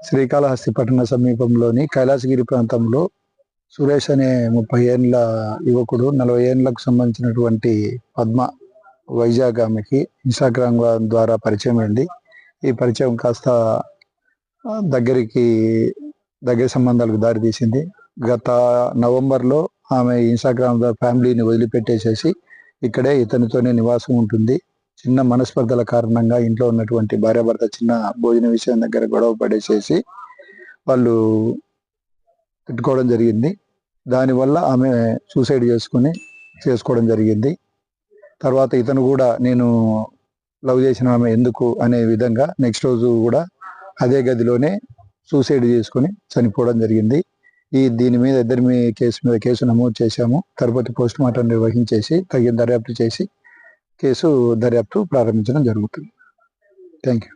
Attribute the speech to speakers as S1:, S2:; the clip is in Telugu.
S1: శ్రీకాళహస్తి పట్టణ సమీపంలోని కైలాసగిరి ప్రాంతంలో సురేష్ అనే 30 ఏళ్ళ యువకుడు 40 ఏళ్ళకు సంబంధించినటువంటి పద్మ వైజాగ్ ఆమెకి ఇన్స్టాగ్రామ్ ద్వారా పరిచయం అయింది. ఈ పరిచయం కాస్త దగ్గర సంబంధాలకు దారితీసింది. గత నవంబర్లో ఆమె ఇన్స్టాగ్రామ్ ద్వారా ఫ్యామిలీని వదిలిపెట్టేసేసి ఇక్కడే ఇతనితోనే నివాసం ఉంటుంది. చిన్న మనస్పర్ధల కారణంగా ఇంట్లో ఉన్నటువంటి భార్యాభర్త చిన్న భోజన విషయం దగ్గర గొడవ పడేసేసి వాళ్ళు పెట్టుకోవడం జరిగింది. దానివల్ల ఆమె సూసైడ్ చేసుకోవడం జరిగింది. తర్వాత ఇతను కూడా నేను లవ్ చేసిన ఆమె ఎందుకు అనే విధంగా నెక్స్ట్ రోజు కూడా అదే గదిలోనే సూసైడ్ చేసుకొని చనిపోవడం జరిగింది. దీని మీద ఇద్దరి కేసు నమోదు చేశాము. తిరుపతి పోస్ట్ మార్టం నిర్వహించేసి తగిన దర్యాప్తు చేసి దర్యాప్తు ప్రారంభించడం జరుగుతుంది. Thank you.